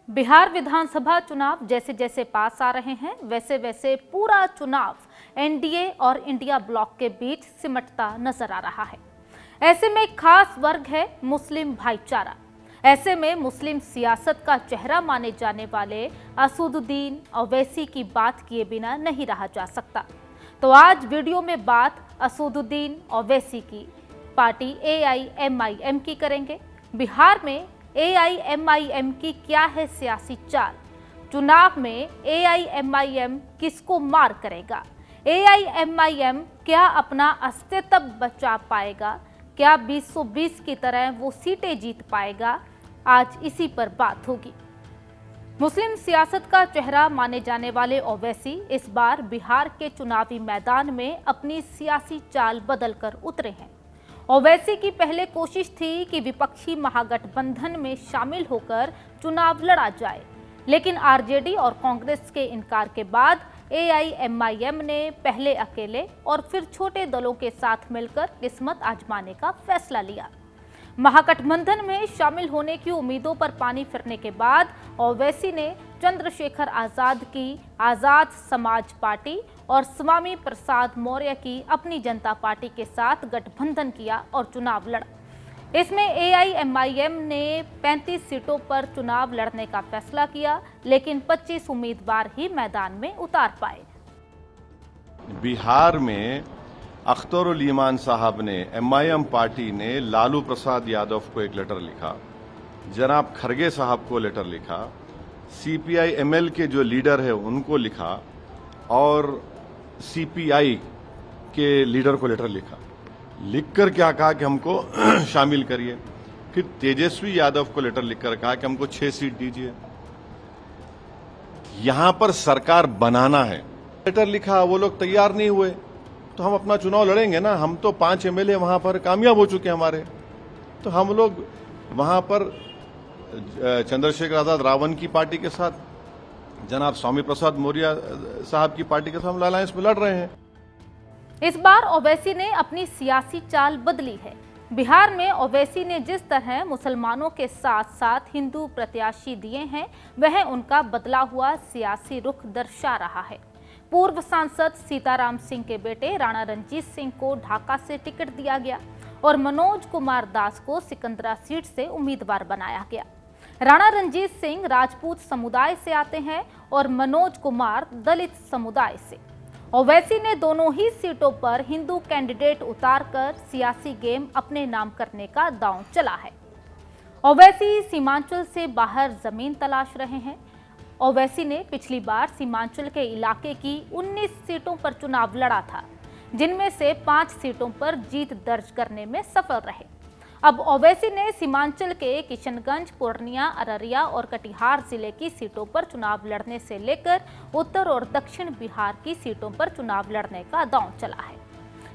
बिहार विधानसभा चुनाव जैसे जैसे पास आ रहे हैं वैसे वैसे पूरा चुनाव एनडीए और इंडिया ब्लॉक के बीच सिमटता नजर आ रहा है। ऐसे में खास वर्ग है मुस्लिम भाईचारा। ऐसे में मुस्लिम सियासत का चेहरा माने जाने वाले असदुद्दीन ओवैसी की बात किए बिना नहीं रहा जा सकता। तो आज वीडियो में बात असदुद्दीन ओवैसी की पार्टी एआईएमआईएम की करेंगे। बिहार में एआईएमआईएम की क्या है सियासी चाल? चुनाव में एआईएमआईएम किसको मार करेगा? एआईएमआईएम क्या अपना अस्तित्व बचा पाएगा? क्या 2020 की तरह वो सीटें जीत पाएगा? आज इसी पर बात होगी। मुस्लिम सियासत का चेहरा माने जाने वाले ओवैसी इस बार बिहार के चुनावी मैदान में अपनी सियासी चाल बदलकर उतरे हैं। ओवैसी की पहले कोशिश थी कि विपक्षी महागठबंधन में शामिल होकर चुनाव लड़ा जाए, लेकिन आरजेडी और कांग्रेस के इनकार के बाद एआईएमआईएम ने पहले अकेले और फिर छोटे दलों के साथ मिलकर किस्मत आजमाने का फैसला लिया। महागठबंधन में शामिल होने की उम्मीदों पर पानी फिरने के बाद ओवैसी ने चंद्रशेखर आजाद की आजाद समाज पार्टी और स्वामी प्रसाद मौर्य की अपनी जनता पार्टी के साथ गठबंधन किया और चुनाव लड़ा। इसमें एआईएमआईएम ने 35 सीटों पर चुनाव लड़ने का फैसला किया, लेकिन 25 उम्मीदवार ही मैदान में उतार पाए। बिहार में अख्तरुल ईमान साहब ने, एमआईएम पार्टी ने लालू प्रसाद यादव को एक लेटर लिखा, जनाब खरगे साहब को लेटर लिखा, सीपीआई एमएल के जो लीडर है उनको लिखा और सीपीआई के लीडर को लेटर लिखा। लिखकर क्या कहा कि हमको शामिल करिए। फिर तेजस्वी यादव को लेटर लिखकर कहा कि हमको 6 सीट दीजिए। यहां पर सरकार बनाना है। लेटर लिखा, वो लोग तैयार नहीं हुए तो हम अपना चुनाव लड़ेंगे ना। हम तो 5 एमएलए वहां पर कामयाब हो चुके हैं हमारे, तो हम लोग वहां पर चंद्रशेखर आजाद रावण की पार्टी के साथ, जनाब स्वामी प्रसाद मौर्य साहब की पार्टी के साथ हम अलायंस में लड़ रहे हैं। इस बार ओवैसी ने अपनी सियासी चाल बदली है। बिहार में ओवैसी ने जिस तरह मुसलमानों के साथ साथ हिंदू प्रत्याशी दिए हैं, वह उनका बदला हुआ सियासी रुख दर्शा रहा है। पूर्व सांसद सीताराम सिंह के बेटे राणा रणजीत सिंह को ढाका से टिकट दिया गया और मनोज कुमार दास को सिकंदरा सीट से उम्मीदवार बनाया गया। राणा रणजीत सिंह राजपूत समुदाय से आते हैं और मनोज कुमार दलित समुदाय से। ओवैसी ने दोनों ही सीटों पर हिंदू कैंडिडेट उतारकर सियासी गेम अपने नाम करने का दांव चला है। ओवैसी सीमांचल से बाहर जमीन तलाश रहे हैं। ओवैसी ने पिछली बार सीमांचल के इलाके की 19 सीटों पर चुनाव लड़ा था, जिनमें से 5 सीटों पर जीत दर्ज करने में सफल रहे। अब ओवैसी ने सीमांचल के किशनगंज, पूर्णिया, अररिया और कटिहार जिले की सीटों पर चुनाव लड़ने से लेकर उत्तर और दक्षिण बिहार की सीटों पर चुनाव लड़ने का दांव चला है।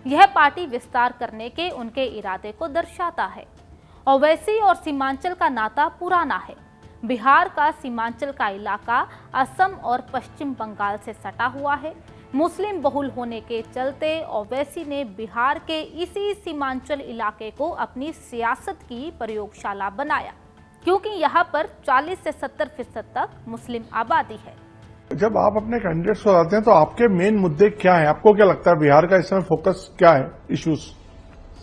यह पार्टी विस्तार करने के उनके इरादे को दर्शाता है। ओवैसी और सीमांचल का नाता पुराना है। बिहार का सीमांचल का इलाका असम और पश्चिम बंगाल से सटा हुआ है। मुस्लिम बहुल होने के चलते ओवैसी ने बिहार के इसी सीमांचल इलाके को अपनी सियासत की प्रयोगशाला बनाया, क्योंकि यहाँ पर 40 से 70% तक मुस्लिम आबादी है। जब आप अपने कैंडिडेट्स को बताते हैं तो आपके मेन मुद्दे क्या हैं? आपको क्या लगता है बिहार का इस समय फोकस क्या है, इश्यूज?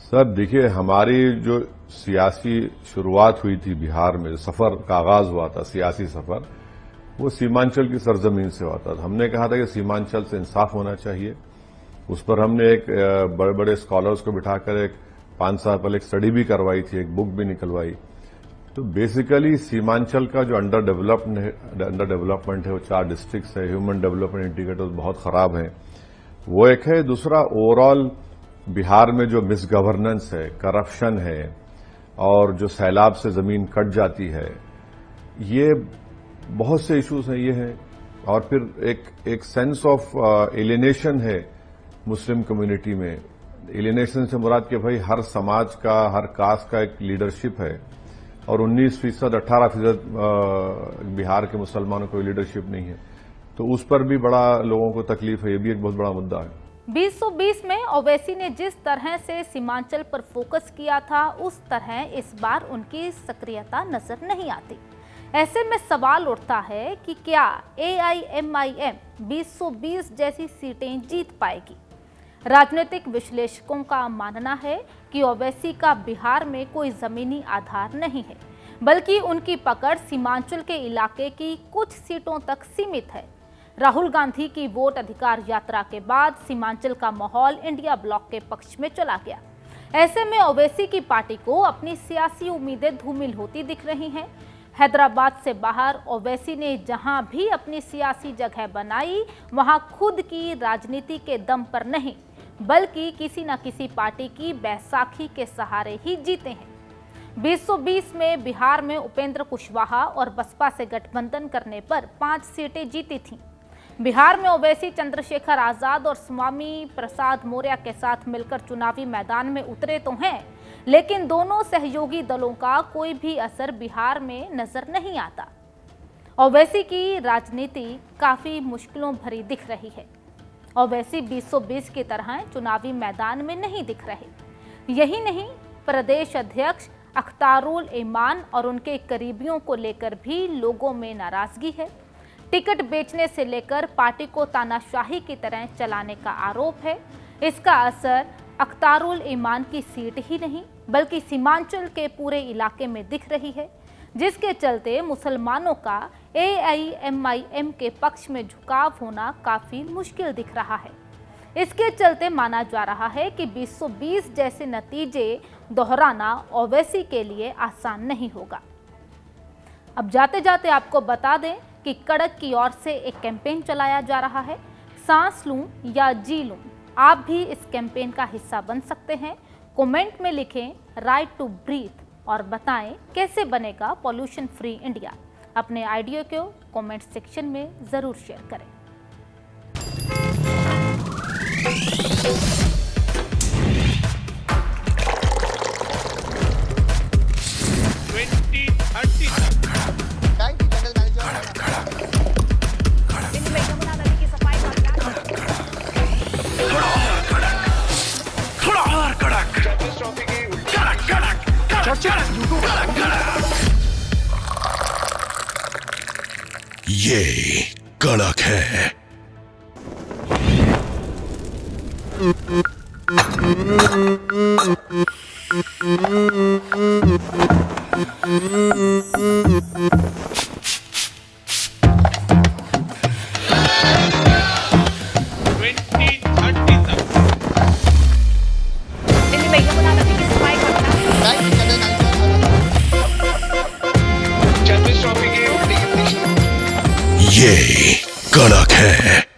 सर देखिए, हमारी जो सियासी शुरुआत हुई थी बिहार में, सफर का आगाज हुआ था, सियासी सफर, वो सीमांचल की सरजमीन से हुआ था। हमने कहा था कि सीमांचल से इंसाफ होना चाहिए। उस पर हमने एक बड़े बड़े स्कॉलर्स को बिठाकर एक 5 साल पहले एक स्टडी भी करवाई थी, एक बुक भी निकलवाई। तो बेसिकली सीमांचल का जो अंडर डेवलपमेंट है, वो 4 डिस्ट्रिक्ट्स है, ह्यूमन डेवलपमेंट इंडिकेटर्स बहुत खराब हैं, वो एक है। दूसरा, ओवरऑल बिहार में जो मिसगवर्नेंस है, करप्शन है और जो सैलाब से जमीन कट जाती है, ये बहुत से इश्यूज हैं, ये है। और फिर एक सेंस ऑफ एलिनेशन है मुस्लिम कम्युनिटी में। एलिनेशन से मुराद कि भाई हर समाज का, हर कास्ट का एक लीडरशिप है और 19%, 18% बिहार के मुसलमानों को लीडरशिप नहीं है। तो उस पर भी बड़ा लोगों को तकलीफ है, ये भी एक बहुत बड़ा मुद्दा है। 2020 में ओवैसी ने जिस तरह से सीमांचल पर फोकस किया था, उस तरह इस बार उनकी सक्रियता नजर नहीं आती। ऐसे में सवाल उठता है कि क्या AIMIM 2020 जैसी सीटें जीत पाएगी। राजनीतिक विश्लेषकों का मानना है कि ओवैसी का बिहार में कोई जमीनी आधार नहीं है, बल्कि उनकी पकड़ सीमांचल के इलाके की कुछ सीटों तक सीमित है। राहुल गांधी की वोट अधिकार यात्रा के बाद सीमांचल का माहौल इंडिया ब्लॉक के पक्ष में चला गया। ऐसे में ओवैसी की पार्टी को अपनी सियासी उम्मीदें धूमिल होती दिख रही हैं। हैदराबाद से बाहर ओवैसी ने जहां भी अपनी सियासी जगह बनाई, वहां खुद की राजनीति के दम पर नहीं, बल्कि किसी न किसी पार्टी की बैसाखी के सहारे ही जीते हैं। 2020 में बिहार में उपेंद्र कुशवाहा और बसपा से गठबंधन करने पर 5 सीटें जीती थीं। बिहार में ओवैसी चंद्रशेखर आजाद और स्वामी प्रसाद मौर्य के साथ मिलकर चुनावी मैदान में उतरे तो हैं, लेकिन दोनों सहयोगी दलों का कोई भी असर बिहार में नजर नहीं आता। ओवैसी की राजनीति काफी मुश्किलों भरी दिख रही है। ओवैसी 2020 की तरह चुनावी मैदान में नहीं दिख रहे। यही नहीं, प्रदेश अध्यक्ष अख्तारुल इमान और उनके करीबियों को लेकर भी लोगों में नाराजगी है। टिकट बेचने से लेकर पार्टी को तानाशाही की तरह चलाने का आरोप है। इसका असर अख्तारुल इमान की सीट ही नहीं, बल्कि सीमांचल के पूरे इलाके में दिख रही है, जिसके चलते मुसलमानों का AIMIM के पक्ष में झुकाव होना काफी मुश्किल दिख रहा है। इसके चलते माना जा रहा है कि 2020 जैसे नतीजे दोहराना ओवैसी के लिए आसान नहीं होगा। अब जाते जाते आपको बता दें कि कड़क की ओर से एक कैंपेन चलाया जा रहा है, सांस लूं या जी लूं। आप भी इस कैंपेन का हिस्सा बन सकते हैं। कमेंट में लिखें राइट टू ब्रीथ और बताएं कैसे बनेगा पॉल्यूशन फ्री इंडिया। अपने आइडिया को कमेंट सेक्शन में जरूर शेयर करें। ये कड़क है। ये कड़क है।